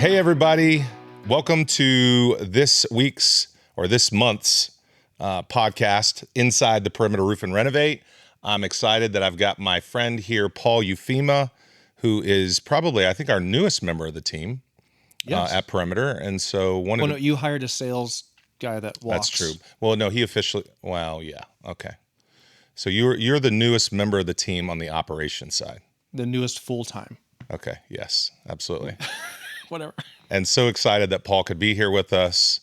Hey, everybody. Welcome to this month's podcast, Inside the Perimeter Roof and Renovate. I'm excited that I've got my friend here, Paul Ufema, who is probably, I think, our newest member of the team at Perimeter. And so you hired a sales guy that walks. That's true. Well, no, he officially, yeah. Okay. So you're the newest member of the team on the operations side. The newest full-time. Okay. Yes, absolutely. Whatever. And so excited that Paul could be here with us.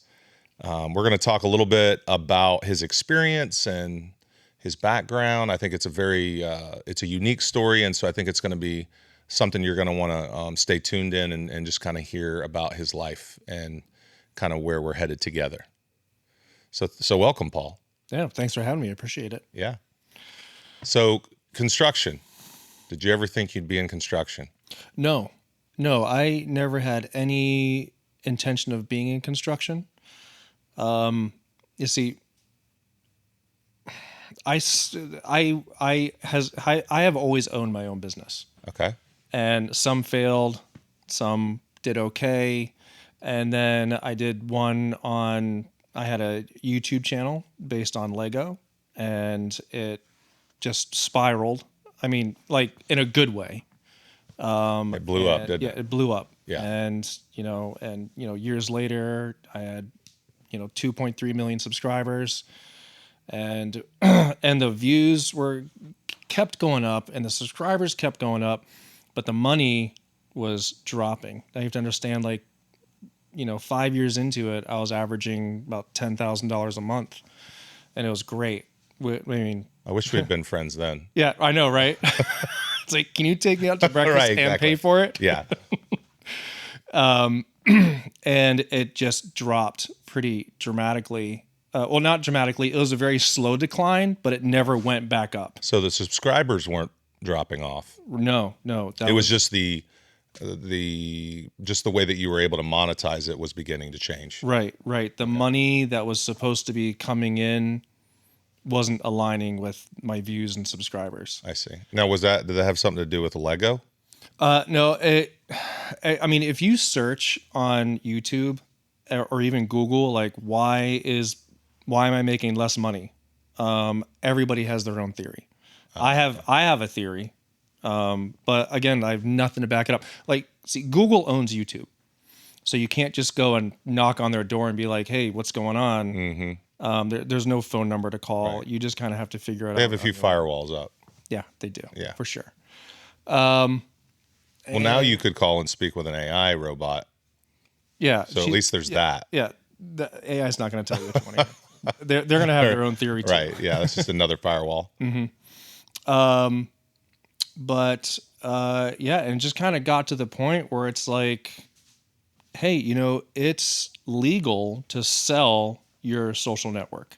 We're going to talk a little bit about his experience and his background. I think it's it's a unique story. And so I think it's going to be something you're going to want to stay tuned in and just kind of hear about his life and kind of where we're headed together. So welcome, Paul. Yeah. Thanks for having me. I appreciate it. Yeah. So construction. Did you ever think you'd be in construction? No, I never had any intention of being in construction. You see, I have always owned my own business. Okay. And some failed, some did okay. And then I did I had a YouTube channel based on Lego, and it just spiraled. I mean, like in a good way. It blew up, didn't it? Yeah, it blew up. Yeah. And years later, I had, 2.3 million subscribers, and and the views kept going up, and the subscribers kept going up, but the money was dropping. Now you have to understand, 5 years into it, I was averaging about $10,000 a month, and it was great. I wish we had been friends then. Yeah, I know, right? It's like, can you take me out to breakfast Right, exactly. and pay for it? Yeah. And it just dropped pretty dramatically. Well, not dramatically. It was a very slow decline, but it never went back up. So the subscribers weren't dropping off. No. It was just the way that you were able to monetize it was beginning to change. Right. The money that was supposed to be coming in wasn't aligning with my views and subscribers. I see. Now, did that have something to do with Lego? No. I mean, if you search on YouTube or even Google, why am I making less money? Everybody has their own theory. I have a theory. But again, I have nothing to back it up. Google owns YouTube. So you can't just go and knock on their door and be like, hey, what's going on? Mm-hmm. There's no phone number to call. Right. You just kind of have to figure it out. They have a few firewalls up. Yeah, they do. Yeah. For sure. Well, now you could call and speak with an AI robot. Yeah. So at least there's that. Yeah. The AI is not going to tell you which one. They're going to have their own theory too. Right. Yeah. That's just another firewall. Mm-hmm. But and just kind of got to the point where it's like, hey, it's legal to sell your social network.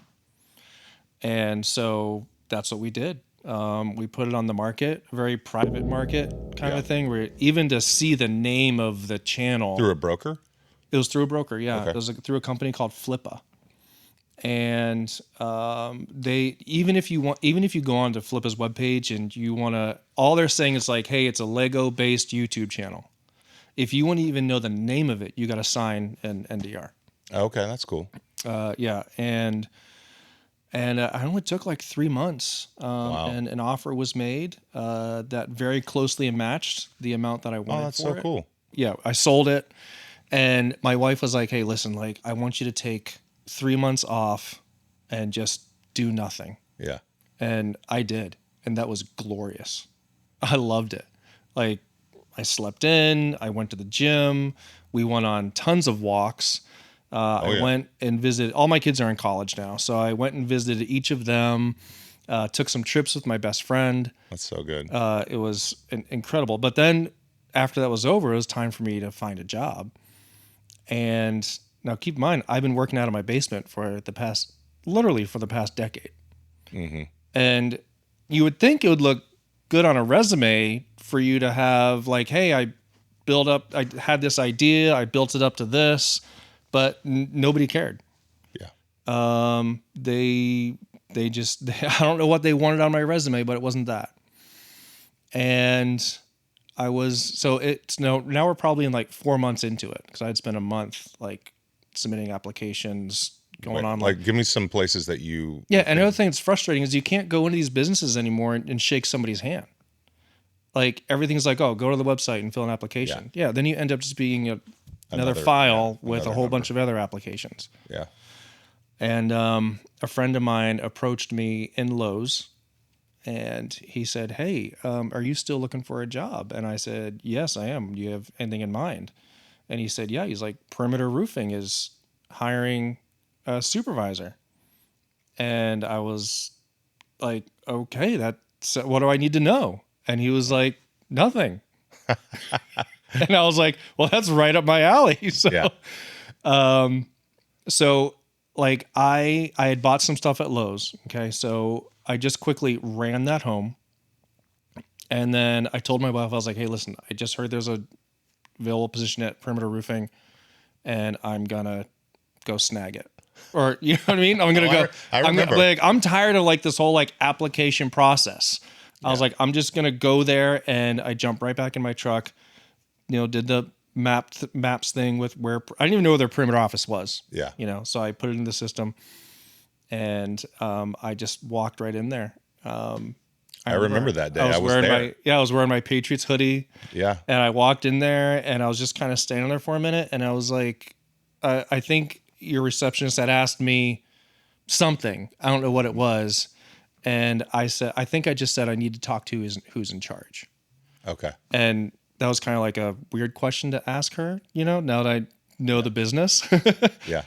And so that's what we did. We put it on the market, a very private market kind of thing, where even to see the name of the channel. Through a broker? It was through a broker, yeah. Okay. It was through a company called Flippa. And even if you go onto Flippa's webpage and you want to, all they're saying is like, hey, it's a Lego based YouTube channel. If you want to even know the name of it, you got to sign an NDR. Okay, that's cool. Yeah, and I only took 3 months, Wow. and an offer was made that very closely matched the amount that I wanted. Oh, that's for so it. cool. Yeah, I sold it, and my wife was like, "Hey, listen, I want you to take 3 months off and just do nothing." Yeah. And I did, and that was glorious. I loved it. I slept in, I went to the gym, we went on tons of walks. I went and visited, all my kids are in college now, so I went and visited each of them, took some trips with my best friend. That's so good. It was incredible. But then after that was over, it was time for me to find a job. And now keep in mind, I've been working out of my basement for the past decade. Mm-hmm. And you would think it would look good on a resume for you to have hey, I had this idea, I built it up to this, but nobody cared. Yeah. They I don't know what they wanted on my resume, but it wasn't that. And so it's now we're probably in like 4 months into it because I'd spent a month like submitting applications going on Like, give me some places that you. yeah. And another thing that's frustrating is you can't go into these businesses anymore and shake somebody's hand. Like everything's like, oh, go to the website and fill an application. Yeah. Then you end up just being another file with a whole bunch of other applications. Yeah. And a friend of mine approached me in Lowe's and he said, hey, are you still looking for a job? And I said, yes, I am. Do you have anything in mind? And he said, yeah. He's like, Perimeter Roofing is hiring a supervisor. And I was like, okay, what do I need to know? And he was like, nothing. And I was like, well, that's right up my alley. So, Yeah. so like I had bought some stuff at Lowe's. Okay. So I just quickly ran that home. And then I told my wife, I was like, hey, listen, I just heard there's a available position at Perimeter Roofing and I'm going to go snag it. Or, you know what I mean? I'm going to go, I remember. I'm tired of like this whole like application process. I was like, I'm just going to go there, and I jumped right back in my truck, did the maps thing with where I didn't even know where their perimeter office was. Yeah. So I put it in the system and I just walked right in there. I remember that day. I was wearing I was wearing my Patriots hoodie. Yeah. And I walked in there and I was just kind of standing there for a minute. And I was like, I think your receptionist had asked me something. I don't know what it was. And I think I just said I need to talk to who's in charge. Okay. And that was kind of like a weird question to ask her, now that I know the business. Yeah.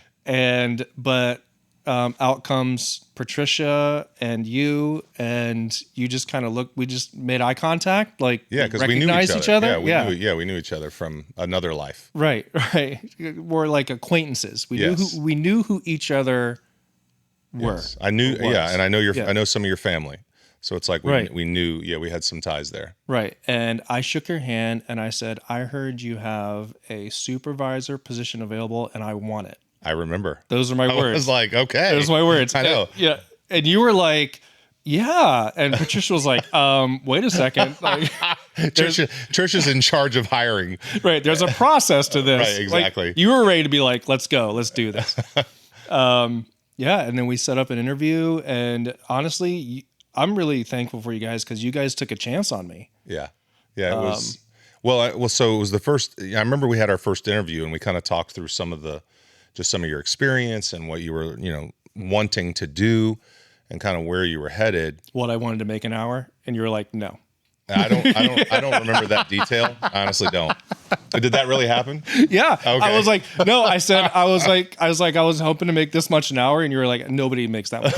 But out comes Patricia and you just kind of we just made eye contact. Like, yeah, because we knew each other. Yeah, we knew each other from another life. Right. We're like acquaintances. We knew who each other were. Yes. I knew, and I know I know some of your family. So it's like we knew, we had some ties there. Right. And I shook your hand and I said, I heard you have a supervisor position available and I want it. I remember. Those are my words. I was like, okay. Those are my words. I know. Yeah. And you were like, yeah. And Patricia was like, wait a second. Like, Trisha's in charge of hiring. Right. There's a process to this. Right, exactly. Like, you were ready to be like, let's go. Let's do this. Yeah. And then we set up an interview. And honestly, I'm really thankful for you guys because you guys took a chance on me. Yeah. Yeah. It was. So it was the first. I remember we had our first interview and we kind of talked through some of your experience and what you were, wanting to do and kind of where you were headed. What I wanted to make an hour. And you were like, no. I don't remember that detail. I honestly don't. Did that really happen? Yeah. Okay. I was like, no, I was hoping to make this much an hour. And you were like, nobody makes that much.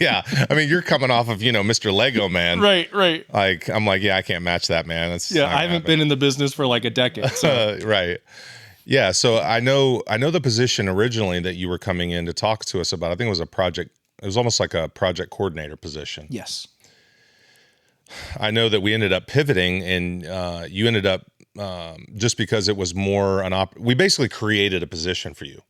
Yeah. I mean, you're coming off of, Mr. Lego Man. Right. Like, I'm like, I can't match that, man. I haven't been in the business for like a decade. So. Right. Yeah. So I know the position originally that you were coming in to talk to us about. I think it was almost like a project coordinator position. Yes. I know that we ended up pivoting and you ended up just because it was more we basically created a position for you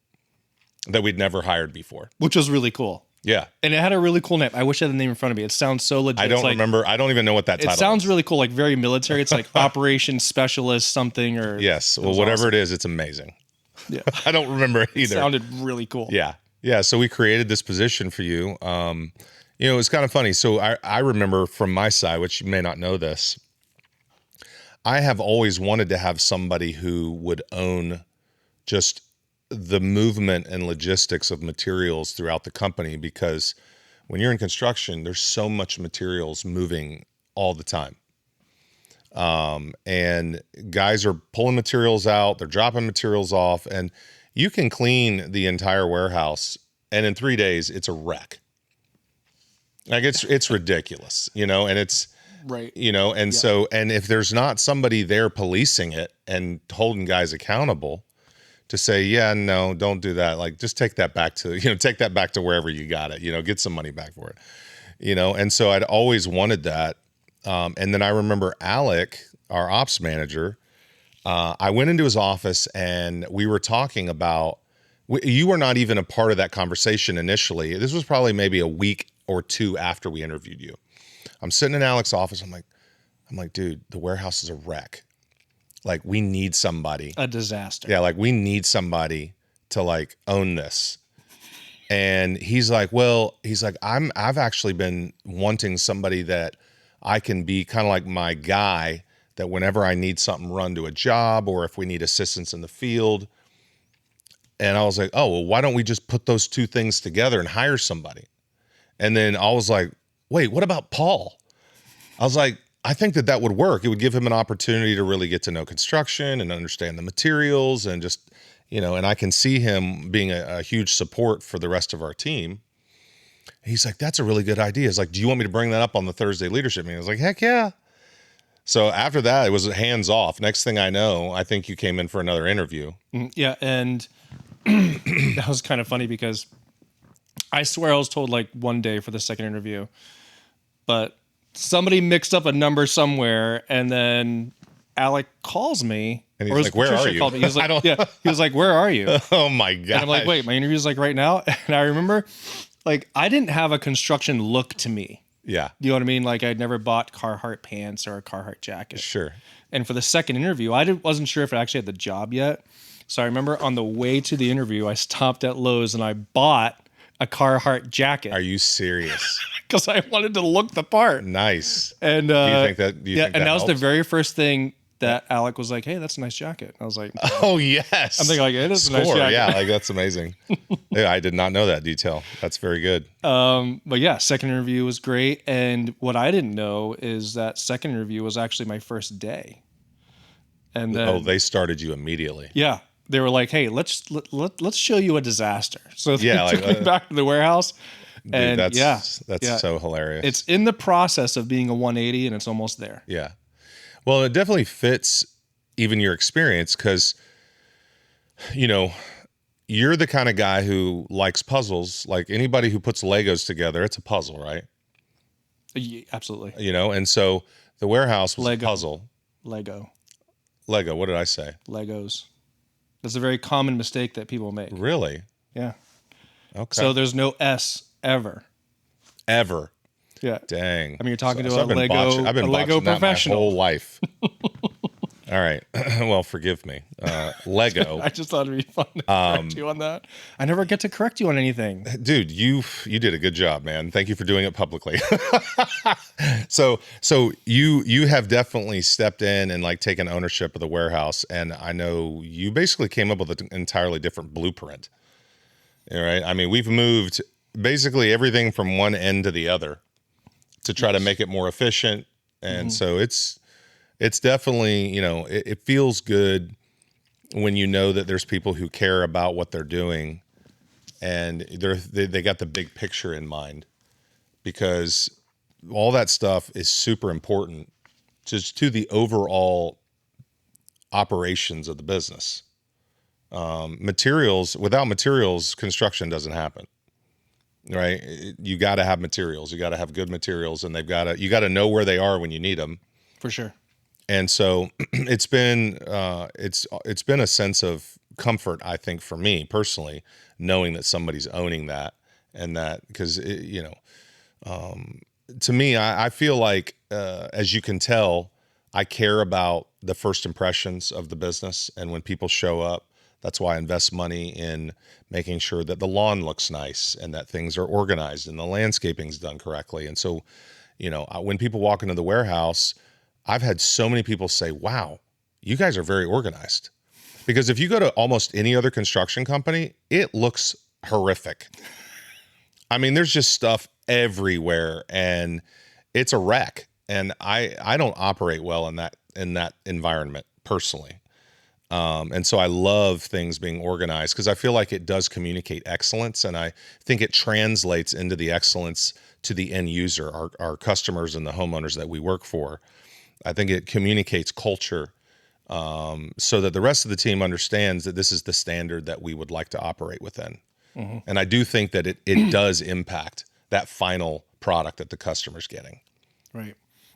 that we'd never hired before. Which was really cool. Yeah. And it had a really cool name. I wish I had the name in front of me. It sounds so legit. I don't remember. I don't even know what that title is. It sounds really cool, like very military. It's like Operations Specialist something or... Yes. Well, whatever awesome. It is, it's amazing. Yeah. I don't remember it either. It sounded really cool. Yeah. Yeah. So we created this position for you. It was kind of funny. So I remember from my side, which you may not know this, I have always wanted to have somebody who would own just the movement and logistics of materials throughout the company, because when you're in construction, there's so much materials moving all the time. And guys are pulling materials out, they're dropping materials off, and you can clean the entire warehouse and in 3 days it's a wreck. Like it's ridiculous, and it's right. So, and if there's not somebody there policing it and holding guys accountable to say, yeah, no, don't do that. Like, just take that back to wherever you got it, get some money back for it, And so I'd always wanted that. And then I remember Alec, our ops manager, I went into his office and we were talking about, you were not even a part of that conversation initially. This was probably maybe a week or two after we interviewed you. I'm sitting in Alec's office. I'm like, I'm like, dude, the warehouse is a wreck. Like, we need somebody. A disaster. Yeah, like we need somebody to like own this. And he's like, well, I've actually been wanting somebody that I can be kind of like my guy, that whenever I need something run to a job or if we need assistance in the field. And I was like, oh, well, why don't we just put those two things together and hire somebody? And then I was like, wait, what about Paul? I was like, I think that would work. It would give him an opportunity to really get to know construction and understand the materials and just, and I can see him being a huge support for the rest of our team. He's like, that's a really good idea. He's like, do you want me to bring that up on the Thursday leadership meeting? I was like, heck yeah. So after that, it was hands off. Next thing I know, I think you came in for another interview. Yeah. And that was kind of funny because I swear I was told like one day for the second interview, but somebody mixed up a number somewhere, and then Alec calls me. And he's like, where are you? He was like, yeah. He was like, where are you? Oh my God. And I'm like, wait, my interview's like right now. And I remember like, I didn't have a construction look to me. Yeah. You know what I mean? Like I'd never bought Carhartt pants or a Carhartt jacket. Sure. And for the second interview, wasn't sure if I actually had the job yet. So I remember on the way to the interview, I stopped at Lowe's and I bought a Carhartt jacket. Are you serious? Because I wanted to look the part. Nice. And do you think that? That was the very first thing that Alec was like, "Hey, that's a nice jacket." I was like, "Oh yes." I'm thinking like, "It is a nice jacket." Yeah, like that's amazing. Yeah, I did not know that detail. That's very good. But yeah, second interview was great, and what I didn't know is that second interview was actually my first day. And then, they started you immediately. Yeah, they were like, "Hey, let's show you a disaster." So they yeah, took me back to the warehouse. Dude, And that's so hilarious. It's in the process of being a 180 and it's almost there. Yeah. Well, it definitely fits even your experience because, you're the kind of guy who likes puzzles. Like anybody who puts Legos together, it's a puzzle, right? Yeah, absolutely. And so the warehouse was Lego. a puzzle. Lego. What did I say? Legos. That's a very common mistake that people make. Really? Yeah. Okay. So there's no S ever. Ever. Yeah. Dang. I mean, you're talking to I've been a Lego professional. My whole life. All right. Well, forgive me. Lego. I just thought it'd be fun to correct you on that. I never get to correct you on anything. Dude, you did a good job, man. Thank you for doing it publicly. So you have definitely stepped in and like taken ownership of the warehouse, and I know you basically came up with an entirely different blueprint. All right. I mean, we've moved basically everything from one end to the other to try to make it more efficient. And so it's definitely, it feels good when you know that there's people who care about what they're doing and they got the big picture in mind, because all that stuff is super important just to the overall operations of the business. Without materials, construction doesn't happen. Right? You got to have materials. You got to have good materials, and you got to know where they are when you need them. For sure. And so it's been a sense of comfort, I think, for me personally, knowing that somebody's owning that, and that because to me, I feel like as you can tell, I care about the first impressions of the business, and when people show up. That's why I invest money in making sure that the lawn looks nice and that things are organized and the landscaping's done correctly. And so, when people walk into the warehouse, I've had so many people say, wow, you guys are very organized. Because if you go to almost any other construction company, it looks horrific. I mean, there's just stuff everywhere and it's a wreck. And I don't operate well in that environment personally. And so I love things being organized because I feel like it does communicate excellence. And I think it translates into the excellence to the end user, our customers and the homeowners that we work for. I think it communicates culture so that the rest of the team understands that this is the standard that we would like to operate within. Mm-hmm. And I do think that it does impact that final product that the customer's getting. Right.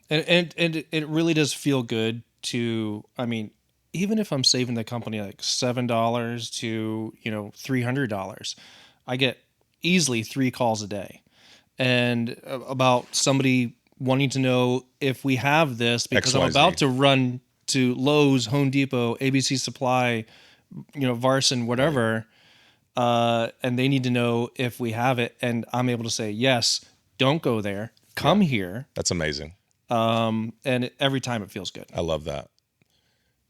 And it really does feel good to, I mean, even if I'm saving the company like $7 to, $300, I get easily 3 calls a day and about somebody wanting to know if we have this because I'm XYZ. about to run to Lowe's, Home Depot, ABC Supply, Varson, whatever, and they need to know if we have it, and I'm able to say yes. Don't go there. Come here, That's amazing. and every time it feels good. I love that.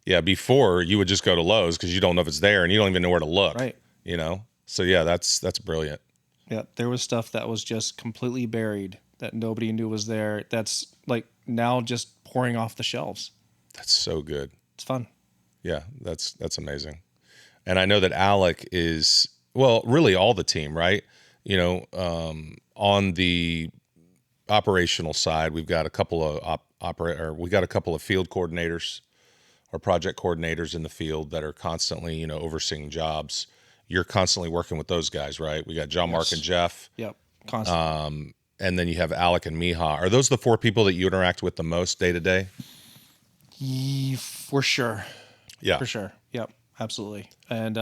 Yeah, before you would just go to Lowe's because you don't know if it's there and you don't even know where to look. Right. So yeah, that's brilliant. Yeah, there was stuff that was just completely buried that nobody knew was there. That's like now just pouring off the shelves. That's so good. It's fun. Yeah, that's amazing. And I know that Alec is, well, really all the team, right? On the operational side, we've got a couple of we got a couple of field coordinators or project coordinators in the field that are constantly, overseeing jobs. You're constantly working with those guys, right? We got John, Mark, and Jeff. Yep, constantly. And then you have Alec and Miha. Are those the four people that you interact with the most day to day? For sure. Yeah. For sure. Yep, absolutely. And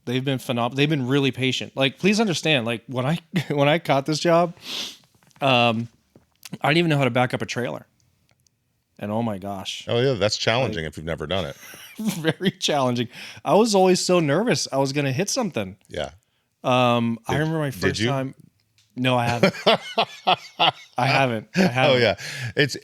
they've been phenomenal. They've been really patient. Like, please understand, like when I caught this job, I didn't even know how to back up a trailer. And oh my gosh. Oh yeah, that's challenging if you've never done it. Very challenging. I was always so nervous I was going to hit something. Yeah. I remember my first time. No, I haven't. I haven't. Oh yeah.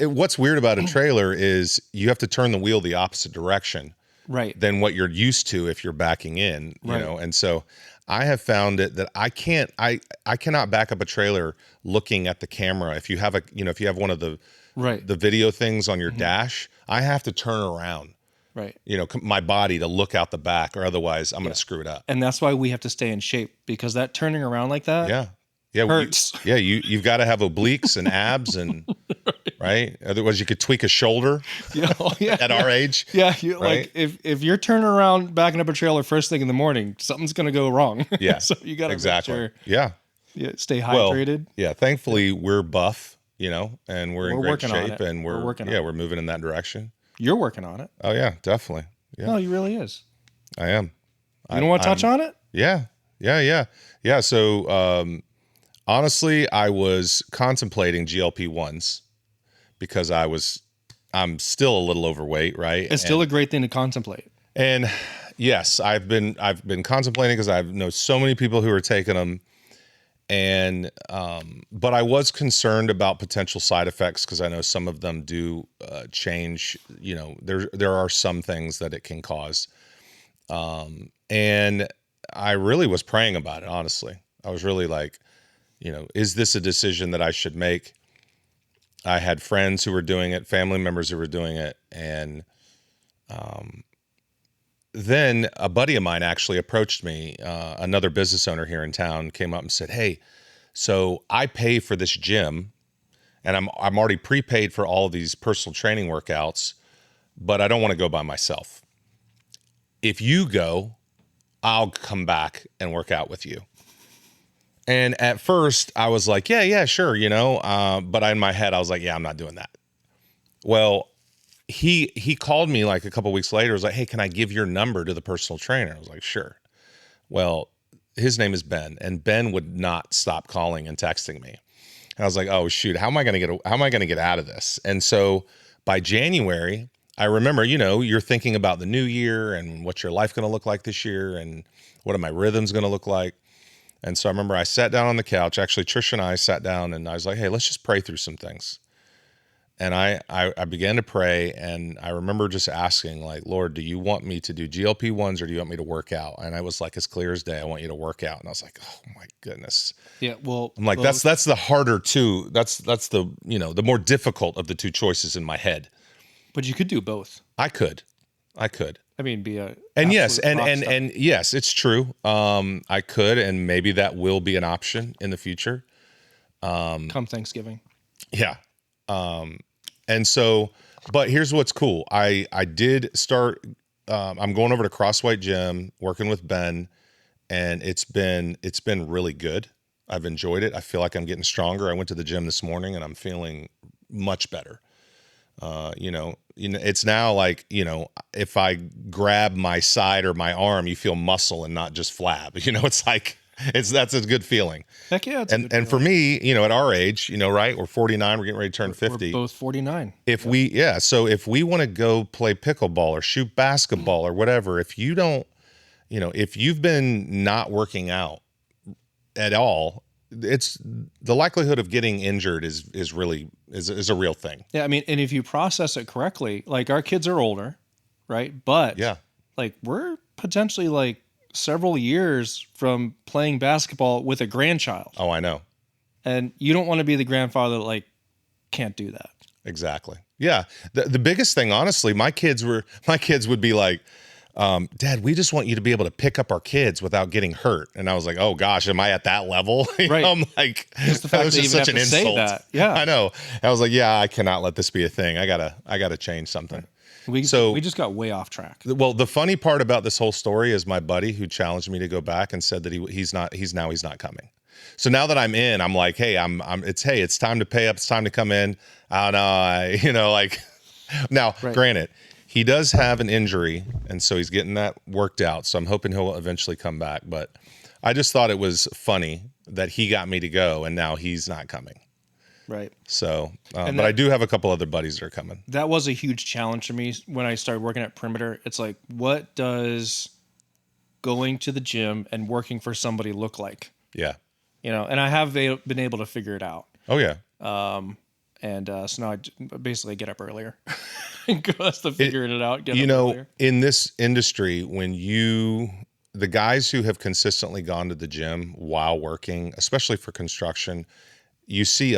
What's weird about a trailer is you have to turn the wheel the opposite direction. Right. Than what you're used to if you're backing in, And so I have found it that I cannot back up a trailer looking at the camera. If you have one of the video things on your dash, I have to turn around. Right. My body to look out the back, or otherwise I'm going to screw it up. And that's why we have to stay in shape, because that turning around like that. Yeah. Hurts. You've got to have obliques and abs and right. Otherwise you could tweak a shoulder at our age. Yeah. Right? Like if you're turning around, backing up a trailer first thing in the morning, something's going to go wrong. Yeah. So you got to make sure. Yeah. Stay hydrated. Well, yeah. Thankfully we're buff, and we're in great shape, and we're moving in that direction. You're working on it. Oh yeah, definitely. Yeah. No, he really is. I am. You don't want to touch on it? Yeah. So, honestly, I was contemplating GLP-1s because I'm still a little overweight, right? It's still a great thing to contemplate. And yes, I've been contemplating because I know so many people who are taking them. And, but I was concerned about potential side effects because I know some of them do change, there are some things that it can cause. And I really was praying about it, honestly. I was really like, is this a decision that I should make? I had friends who were doing it, family members who were doing it. And then a buddy of mine actually approached me, another business owner here in town, came up and said, "Hey, so I pay for this gym and I'm already prepaid for all of these personal training workouts, but I don't want to go by myself. If you go, I'll come back and work out with you." And at first I was like, yeah, sure. But in my head I was like, yeah, I'm not doing that. Well, he called me like a couple weeks later. Was like, "Hey, can I give your number to the personal trainer?" I was like, "Sure." Well, his name is Ben, and Ben would not stop calling and texting me. And I was like, "Oh shoot, how am I going to get out of this?" And so by January, I remember, you're thinking about the new year and what's your life going to look like this year and what are my rhythms going to look like. And so I remember I sat down on the couch. Actually, Trish and I sat down and I was like, "Hey, let's just pray through some things." And I began to pray, and I remember just asking, like, "Lord, do you want me to do GLP-1s or do you want me to work out?" And I was like, as clear as day, "I want you to work out." And I was like, "Oh my goodness." Yeah, well, I'm like, that's the harder two. That's the the more difficult of the two choices in my head. But you could do both. I could. I mean, be a and yes, and yes, it's true. I could, and maybe that will be an option in the future. Come Thanksgiving. Yeah. And so, but here's what's cool. I did start, I'm going over to Crosswhite Gym, working with Ben, and it's been really good. I've enjoyed it. I feel like I'm getting stronger. I went to the gym this morning and I'm feeling much better. It's now like, if I grab my side or my arm, you feel muscle and not just flab. It's like That's a good feeling. Heck yeah, it's a good And for feeling. me, at our age, right, we're 49, we're getting ready to turn We're 50. both 49. So if we want to go play pickleball or shoot basketball or whatever, if you don't, if you've been not working out at all, it's the likelihood of getting injured is really is a real thing. Yeah, I mean, and if you process it correctly, like our kids are older, right? But Yeah. like we're potentially like several years from playing basketball with a grandchild. Oh, I know. And you don't want to be the grandfather that like can't do that. Exactly. Yeah. The biggest thing, honestly, my kids would be like, Dad, we just want you to be able to pick up our kids without getting hurt. And I was like, oh gosh, am I at that level? Right. I'm like, Just the that fact was that just you even such have an to insult. say that. Yeah. I know. I was like, yeah, I cannot let this be a thing. I gotta change something. We just got way off track. Well, the funny part about this whole story is my buddy who challenged me to go back and said that he's not coming. So now that I'm in, I'm like, hey, it's time to pay up. It's time to come in. I don't know, like now, Right. Granted, he does have an injury, and so he's getting that worked out. So I'm hoping he'll eventually come back. But I just thought it was funny that he got me to go, and now he's not coming. Right. So, but I do have a couple other buddies that are coming. That was a huge challenge for me when I started working at Perimeter. It's like, what does going to the gym and working for somebody look like? Yeah. And I have been able to figure it out. Oh yeah. And so now I basically get up earlier. That's the figuring it out. Get up earlier. In this industry, the guys who have consistently gone to the gym while working, especially for construction, you see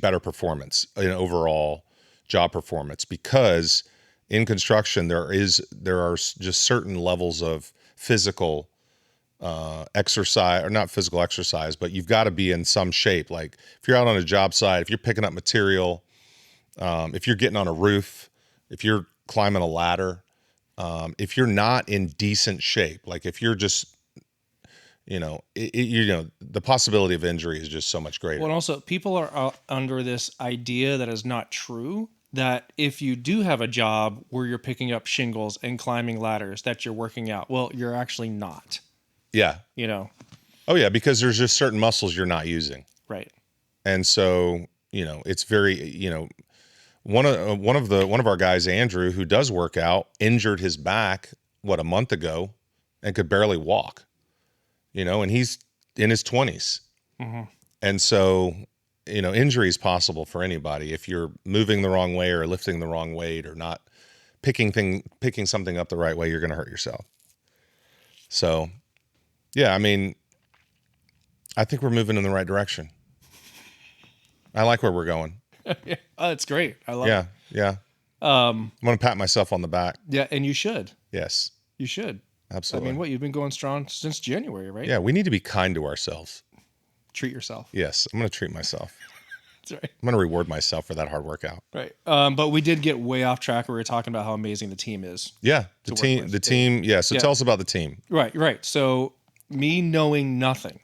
better performance in overall job performance, because in construction there are just certain levels of physical exercise, or not physical exercise, but you've got to be in some shape. Like if you're out on a job site, if you're picking up material, if you're getting on a roof, if you're climbing a ladder, if you're not in decent shape, like if you're just, the possibility of injury is just so much greater. Well, and also people are under this idea that is not true, that if you do have a job where you're picking up shingles and climbing ladders, that you're working out. Well, you're actually not. Yeah. Oh yeah, because there's just certain muscles you're not using. Right. And so, it's very, one of our guys, Andrew, who does work out, injured his back a month ago and could barely walk. And he's in his 20s. Mm-hmm. And so, injury is possible for anybody if you're moving the wrong way or lifting the wrong weight or not picking something up the right way. You're going to hurt yourself. So, yeah, I mean, I think we're moving in the right direction. I like where we're going. Yeah. Oh, it's great. I love it. Yeah. I'm going to pat myself on the back. Yeah, and you should. Yes. You should. Absolutely. I mean, you've been going strong since January, right? Yeah, we need to be kind to ourselves. Treat yourself. Yes, I'm going to treat myself. That's right. I'm going to reward myself for that hard workout. Right. But we did get way off track. We were talking about how amazing the team is. Yeah, the team. Yeah. So tell us about the team. Right. So me knowing nothing,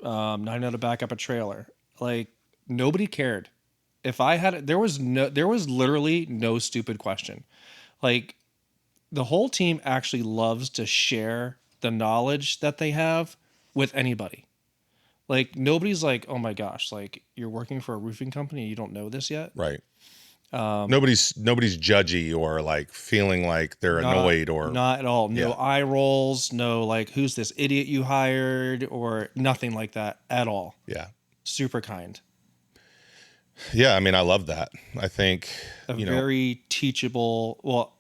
not how to back up a trailer, like nobody cared. If I had, there was literally no stupid question. Like the whole team actually loves to share the knowledge that they have with anybody. Like nobody's like, oh my gosh, like you're working for a roofing company and you don't know this yet. Right. Nobody's judgy or like feeling like they're annoyed or not at all. No eye rolls. No, like who's this idiot you hired or nothing like that at all. Yeah. Super kind. Yeah. I mean, I love that. I think very teachable. Well,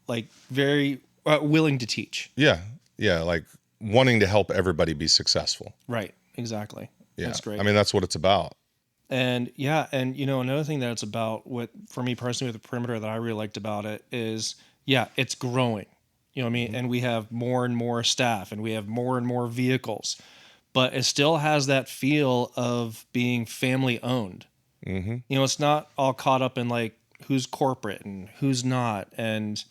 like very willing to teach. Yeah. Yeah. Like wanting to help everybody be successful. Right. Exactly. Yeah. That's great. I mean, that's what it's about. And yeah, and another thing that it's about, for me personally with the Perimeter that I really liked about it is, it's growing. You know what I mean? Mm-hmm. And we have more and more staff and we have more and more vehicles, but it still has that feel of being family owned. Mm-hmm. It's not all caught up in like who's corporate and who's not. And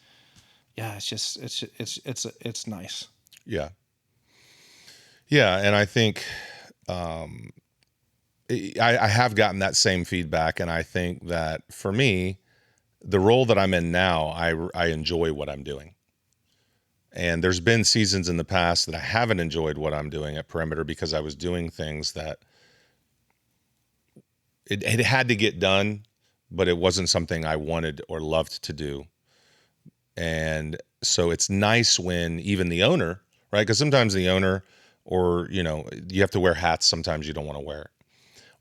yeah, it's just, it's nice. Yeah. Yeah. And I think, I have gotten that same feedback, and I think that for me, the role that I'm in now, I enjoy what I'm doing, And there's been seasons in the past that I haven't enjoyed what I'm doing at Perimeter because I was doing things that it had to get done, but it wasn't something I wanted or loved to do. And so it's nice when even the owner, right? Because sometimes the owner, or, you have to wear hats sometimes you don't want to wear it.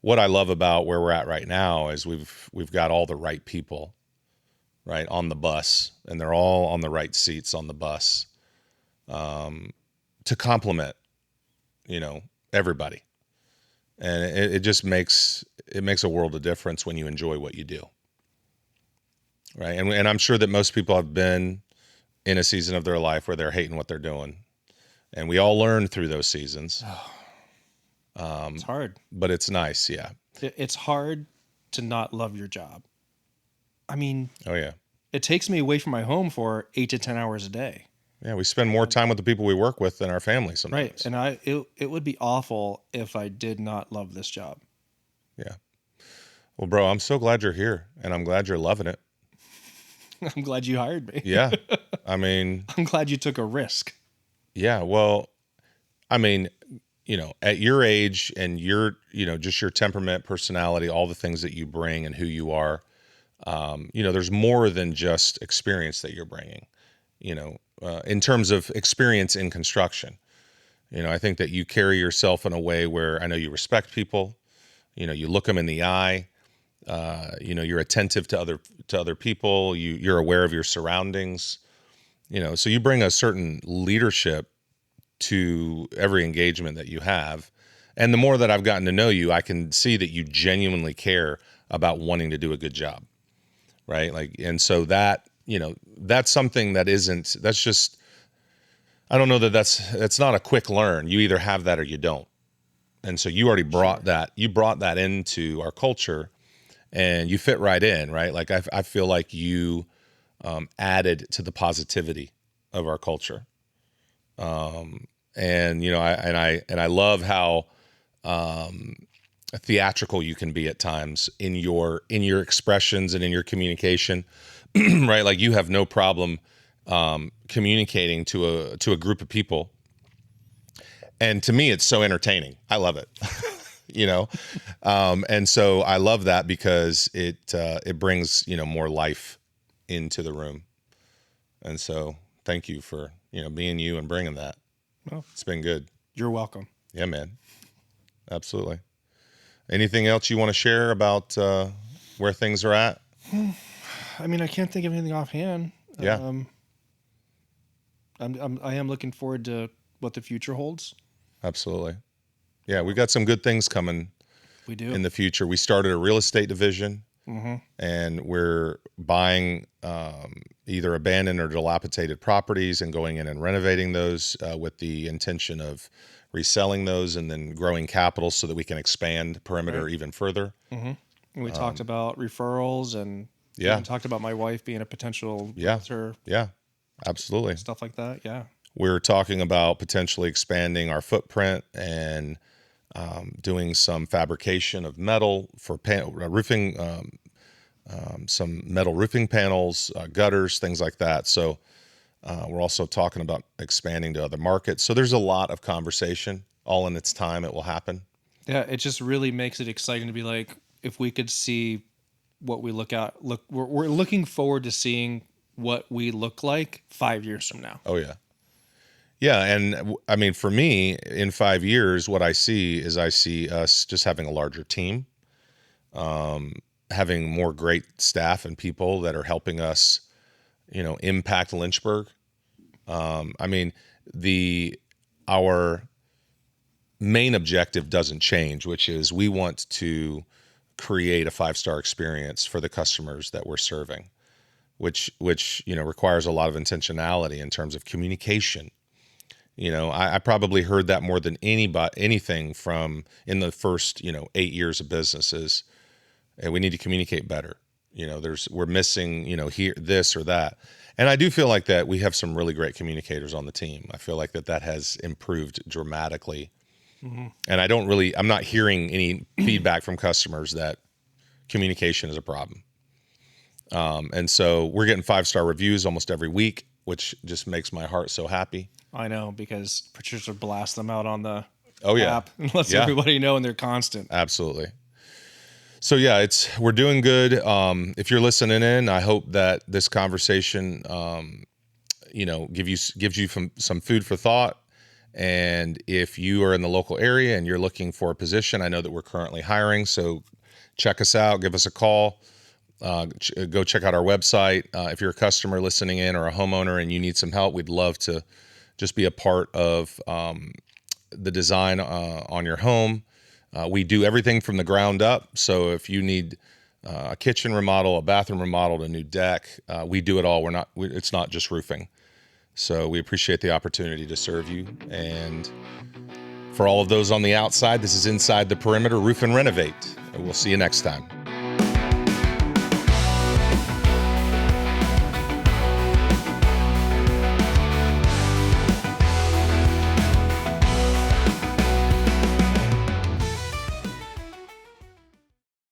What I love about where we're at right now is we've got all the right people, right, on the bus, and they're all on the right seats on the bus, to complement, everybody. And it just makes a world of difference when you enjoy what you do. Right. And I'm sure that most people have been in a season of their life where they're hating what they're doing. And we all learn through those seasons. It's hard. But it's nice. Yeah. It's hard to not love your job. I mean, Oh, yeah. it takes me away from my home for 8 to 10 hours a day. Yeah. We spend more time with the people we work with than our family sometimes. Right. And it would be awful if I did not love this job. Yeah. Well, bro, I'm so glad you're here, and I'm glad you're loving it. I'm glad you hired me. Yeah. I mean, I'm glad you took a risk. yeah. Well, I mean, at your age and your, just your temperament, personality, all the things that you bring and who you are, there's more than just experience that you're bringing, in terms of experience in construction. I think that you carry yourself in a way where I know you respect people, you look them in the eye, you're attentive to other people, you're aware of your surroundings, so you bring a certain leadership to every engagement that you have. And the more that I've gotten to know you, I can see that you genuinely care about wanting to do a good job. Right. And so that, that's something that's just, I don't know that's not a quick learn. You either have that or you don't. And so you already brought you brought that into our culture, and you fit right in, right? Like I feel like you added to the positivity of our culture. And I love how theatrical you can be at times in your expressions and in your communication, right? Like you have no problem communicating to a group of people, and to me, it's so entertaining. I love it, and so I love that because it brings more life into the room, and so thank you for being you and bringing that. Well, it's been good. You're welcome. Yeah, man. Absolutely. Anything else you want to share about where things are at? I mean, I can't think of anything offhand. Yeah. I am looking forward to what the future holds. Absolutely. Yeah, we got some good things coming. We do. In the future. We started a real estate division, and we're buying either abandoned or dilapidated properties and going in and renovating those with the intention of reselling those and then growing capital so that we can expand Perimeter even further. We talked about referrals and even talked about my wife being a potential realtor. Yeah, absolutely. Stuff like that. Yeah. We're talking about potentially expanding our footprint and doing some fabrication of metal for roofing, some metal roofing panels, gutters, things like that. So we're also talking about expanding to other markets. So there's a lot of conversation. All in its time, it will happen. Yeah, it just really makes it exciting to be like, if we could see what we we're looking forward to seeing what we look like 5 years from now. Oh, yeah. Yeah, and I mean, for me, in 5 years, what I see us just having a larger team, having more great staff and people that are helping us, impact Lynchburg. I mean, our main objective doesn't change, which is we want to create a 5-star experience for the customers that we're serving, which requires a lot of intentionality in terms of communication. I probably heard that more than anything from in the first, 8 years of business is, hey, we need to communicate better. We're missing, here, this or that. And I do feel like that we have some really great communicators on the team. I feel like that has improved dramatically. And I'm not hearing any feedback from customers that communication is a problem. And so we're getting 5-star reviews almost every week, which just makes my heart so happy. I know, because Patricia blasts them out on the Oh yeah. app and lets Yeah. everybody know, and they're constant. Absolutely. So yeah, we're doing good. If you're listening in, I hope that this conversation, gives you some food for thought. And if you are in the local area and you're looking for a position, I know that we're currently hiring. So check us out. Give us a call. Go check out our website. If you're a customer listening in or a homeowner and you need some help, we'd love to just be a part of the design on your home. We do everything from the ground up. So if you need a kitchen remodel, a bathroom remodel, a new deck, we do it all. It's not just roofing. So we appreciate the opportunity to serve you. And for all of those on the outside, this is Inside the Perimeter Roof and Renovate. And we'll see you next time.